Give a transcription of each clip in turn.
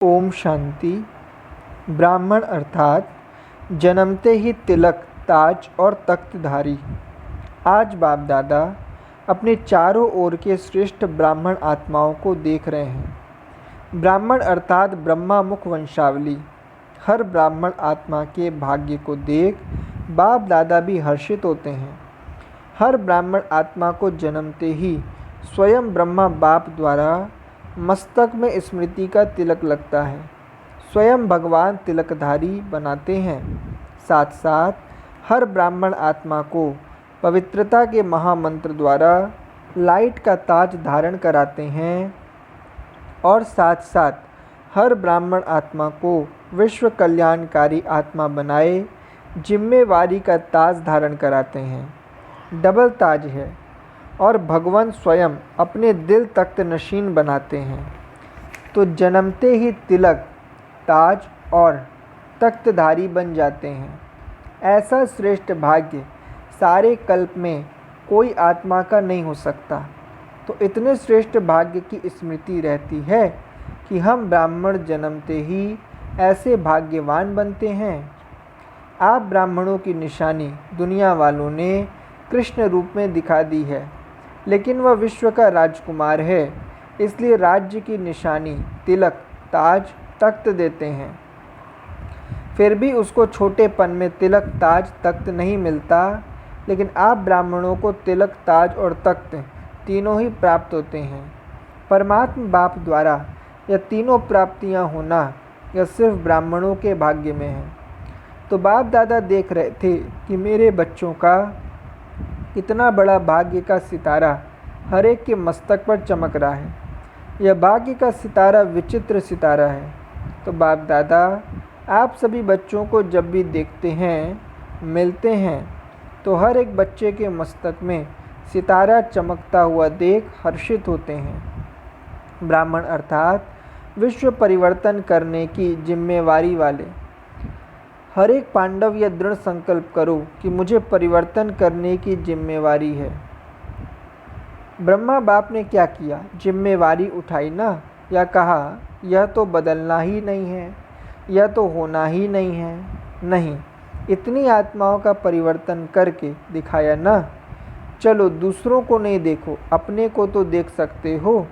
ओम शांति। ब्राह्मण अर्थात जन्मते ही तिलक, ताज और तख्तधारी। आज बाप दादा अपने चारों ओर के श्रेष्ठ ब्राह्मण आत्माओं को देख रहे हैं। ब्राह्मण अर्थात ब्रह्मा मुख वंशावली। हर ब्राह्मण आत्मा के भाग्य को देख बाप दादा भी हर्षित होते हैं। हर ब्राह्मण आत्मा को जन्मते ही स्वयं ब्रह्मा बाप द्वारा मस्तक में स्मृति का तिलक लगता है। स्वयं भगवान तिलकधारी बनाते हैं। साथ साथ हर ब्राह्मण आत्मा को पवित्रता के महामंत्र द्वारा लाइट का ताज धारण कराते हैं और साथ साथ हर ब्राह्मण आत्मा को विश्व कल्याणकारी आत्मा बनाए जिम्मेवारी का ताज धारण कराते हैं। डबल ताज है और भगवान स्वयं अपने दिल तख्त नशीन बनाते हैं। तो जन्मते ही तिलक, ताज और तख्तधारी बन जाते हैं। ऐसा श्रेष्ठ भाग्य सारे कल्प में कोई आत्मा का नहीं हो सकता। तो इतने श्रेष्ठ भाग्य की स्मृति रहती है कि हम ब्राह्मण जन्मते ही ऐसे भाग्यवान बनते हैं। आप ब्राह्मणों की निशानी दुनिया वालों ने कृष्ण रूप में दिखा दी है, लेकिन वह विश्व का राजकुमार है, इसलिए राज्य की निशानी तिलक, ताज, तख्त देते हैं। फिर भी उसको छोटेपन में तिलक, ताज, तख्त नहीं मिलता, लेकिन आप ब्राह्मणों को तिलक, ताज और तख्त तीनों ही प्राप्त होते हैं। परमात्मा बाप द्वारा यह तीनों प्राप्तियां होना यह सिर्फ ब्राह्मणों के भाग्य में है। तो बाप दादा देख रहे थे कि मेरे बच्चों का कितना बड़ा भाग्य का सितारा हर एक के मस्तक पर चमक रहा है। यह भाग्य का सितारा विचित्र सितारा है। तो बाप दादा आप सभी बच्चों को जब भी देखते हैं, मिलते हैं, तो हर एक बच्चे के मस्तक में सितारा चमकता हुआ देख हर्षित होते हैं। ब्राह्मण अर्थात विश्व परिवर्तन करने की जिम्मेवारी वाले। हर एक पांडव यह दृढ़ संकल्प करो कि मुझे परिवर्तन करने की जिम्मेवारी है। ब्रह्मा बाप ने क्या किया? जिम्मेवारी उठाई ना, या कहा यह तो बदलना ही नहीं है, यह तो होना ही नहीं है। नहीं, इतनी आत्माओं का परिवर्तन करके दिखाया ना। चलो दूसरों को नहीं देखो, अपने को तो देख सकते हो।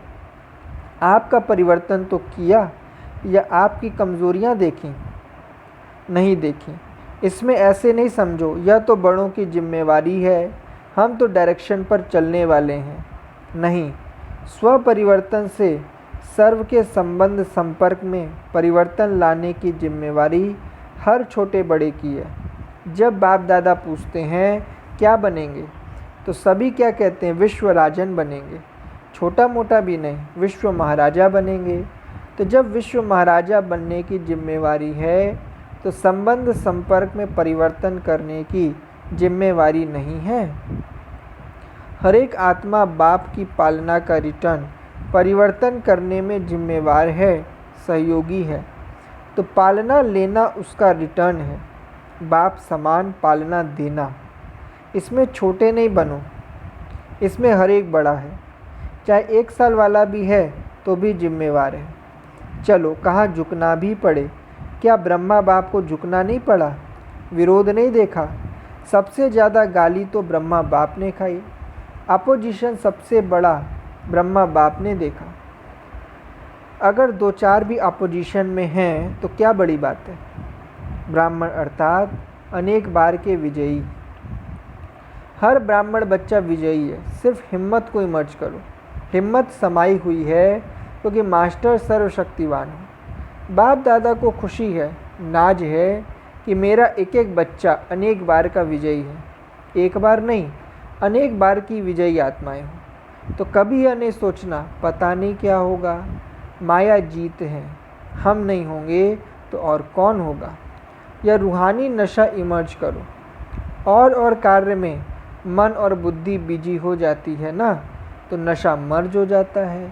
आपका परिवर्तन तो किया, या आपकी कमजोरियां देखी? नहीं देखी। इसमें ऐसे नहीं समझो यह तो बड़ों की जिम्मेवारी है, हम तो डायरेक्शन पर चलने वाले हैं। नहीं, स्व परिवर्तन से सर्व के संबंध संपर्क में परिवर्तन लाने की जिम्मेवारी हर छोटे बड़े की है। जब बाप दादा पूछते हैं क्या बनेंगे, तो सभी क्या कहते हैं? विश्व राजन बनेंगे। छोटा मोटा भी नहीं, विश्व महाराजा बनेंगे। तो जब विश्व महाराजा बनने की जिम्मेवारी है, तो संबंध संपर्क में परिवर्तन करने की जिम्मेवारी नहीं है। हर एक आत्मा बाप की पालना का रिटर्न परिवर्तन करने में जिम्मेवार है, सहयोगी है। तो पालना लेना उसका रिटर्न है। बाप समान पालना देना। इसमें छोटे नहीं बनो, इसमें हर एक बड़ा है। चाहे 1 साल वाला भी है तो भी जिम्मेवार है। चलो कहाँ झुकना भी पड़े, क्या ब्रह्मा बाप को झुकना नहीं पड़ा? विरोध नहीं देखा? सबसे ज़्यादा गाली तो ब्रह्मा बाप ने खाई। अपोजिशन सबसे बड़ा ब्रह्मा बाप ने देखा। अगर 2-4 भी अपोजिशन में हैं तो क्या बड़ी बात है? ब्राह्मण अर्थात अनेक बार के विजयी। हर ब्राह्मण बच्चा विजयी है। सिर्फ हिम्मत को इमर्ज करो। हिम्मत समाई हुई है क्योंकि मास्टर सर्वशक्तिवान है। बाप दादा को खुशी है, नाज है कि मेरा एक एक बच्चा अनेक बार का विजयी है। एक बार नहीं, अनेक बार की विजयी आत्माएं हो। तो कभी यह नहीं सोचना पता नहीं क्या होगा, माया जीत है, हम नहीं होंगे तो और कौन होगा। यह रूहानी नशा इमर्ज करो। और कार्य में मन और बुद्धि बिजी हो जाती है ना, तो नशा मर्ज हो जाता है।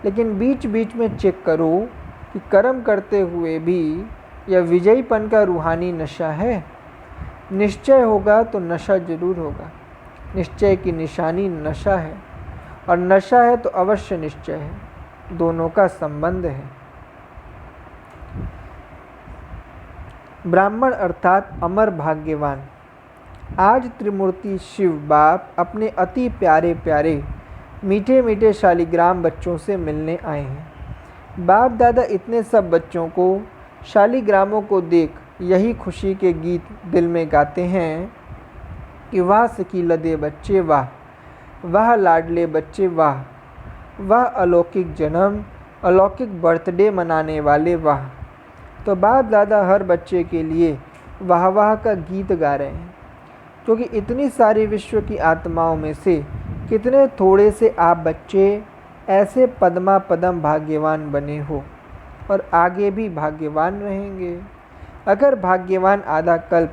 लेकिन बीच बीच में चेक करो कि कर्म करते हुए भी यह विजयीपन का रूहानी नशा है। निश्चय होगा तो नशा जरूर होगा। निश्चय की निशानी नशा है, और नशा है तो अवश्य निश्चय है। दोनों का संबंध है। ब्राह्मण अर्थात अमर भाग्यवान। आज त्रिमूर्ति शिव बाप अपने अति प्यारे प्यारे मीठे मीठे शालिग्राम बच्चों से मिलने आए हैं। बाप दादा इतने सब बच्चों को, शालिग्रामों को देख यही खुशी के गीत दिल में गाते हैं कि वाह सकी लदे बच्चे वाह, वाह लाडले बच्चे वाह, वाह अलौकिक जन्म, अलौकिक बर्थडे मनाने वाले वाह। तो बाप दादा हर बच्चे के लिए वाह वाह का गीत गा रहे हैं, क्योंकि इतनी सारी विश्व की आत्माओं में से कितने थोड़े से आप बच्चे ऐसे पद्मा पदम भाग्यवान बने हो और आगे भी भाग्यवान रहेंगे। अगर भाग्यवान आधा कल्प,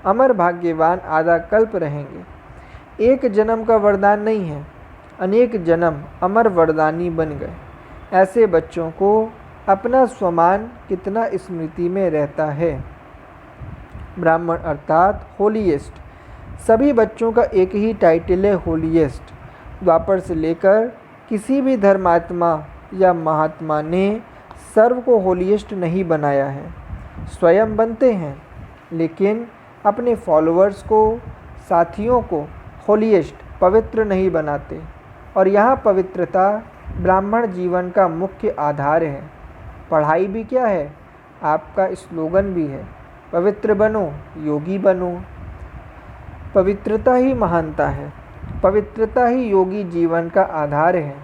अमर भाग्यवान आधा कल्प रहेंगे। एक जन्म का वरदान नहीं है, अनेक जन्म अमर वरदानी बन गए। ऐसे बच्चों को अपना स्वमान कितना स्मृति में रहता है। ब्राह्मण अर्थात होलीएस्ट। सभी बच्चों का एक ही टाइटल है, होलीएस्ट। द्वापर से लेकर किसी भी धर्मात्मा या महात्मा ने सर्व को होलीएस्ट नहीं बनाया है। स्वयं बनते हैं, लेकिन अपने फॉलोअर्स को, साथियों को होलीएस्ट, पवित्र नहीं बनाते। और यहाँ पवित्रता ब्राह्मण जीवन का मुख्य आधार है। पढ़ाई भी क्या है, आपका स्लोगन भी है, पवित्र बनो योगी बनो। पवित्रता ही महानता है, पवित्रता ही योगी जीवन का आधार है।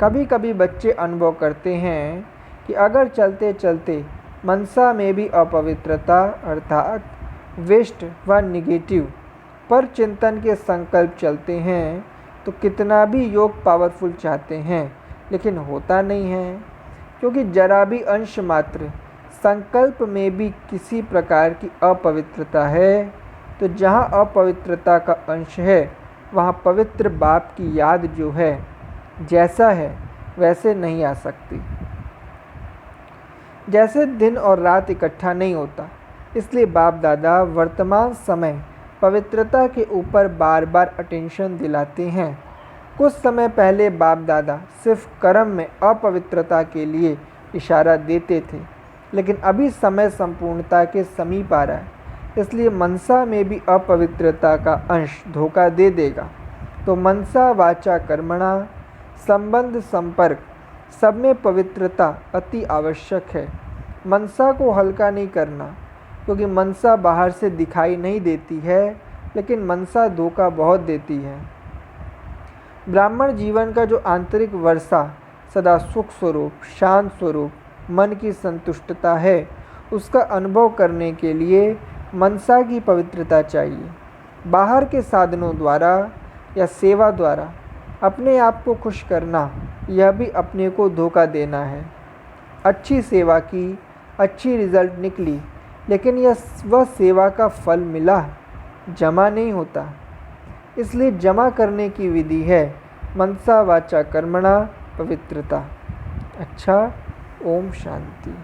कभी कभी बच्चे अनुभव करते हैं कि अगर चलते चलते मनसा में भी अपवित्रता अर्थात वेस्ट व निगेटिव पर चिंतन के संकल्प चलते हैं, तो कितना भी योग पावरफुल चाहते हैं लेकिन होता नहीं है, क्योंकि जरा भी अंश मात्र संकल्प में भी किसी प्रकार की अपवित्रता है। तो जहाँ अपवित्रता का अंश है, वहाँ पवित्र बाप की याद जो है, जैसा है वैसे नहीं आ सकती। जैसे दिन और रात इकट्ठा नहीं होता, इसलिए बाप दादा वर्तमान समय पवित्रता के ऊपर बार बार अटेंशन दिलाते हैं। कुछ समय पहले बाप दादा सिर्फ कर्म में अपवित्रता के लिए इशारा देते थे, लेकिन अभी समय संपूर्णता के समीप आ रहा है, इसलिए मनसा में भी अपवित्रता का अंश धोखा दे देगा। तो मनसा वाचा कर्मणा, संबंध संपर्क सब में पवित्रता अति आवश्यक है। मनसा को हल्का नहीं करना, क्योंकि मनसा बाहर से दिखाई नहीं देती है, लेकिन मनसा धोखा बहुत देती है। ब्राह्मण जीवन का जो आंतरिक वर्षा सदा सुख स्वरूप, शांत स्वरूप, मन की संतुष्टता है, उसका अनुभव करने के लिए मनसा की पवित्रता चाहिए। बाहर के साधनों द्वारा या सेवा द्वारा अपने आप को खुश करना, यह भी अपने को धोखा देना है। अच्छी सेवा की, अच्छी रिजल्ट निकली, लेकिन वह सेवा का फल मिला, जमा नहीं होता। इसलिए जमा करने की विधि है मनसा वाचा कर्मणा पवित्रता। अच्छा, ओम शांति।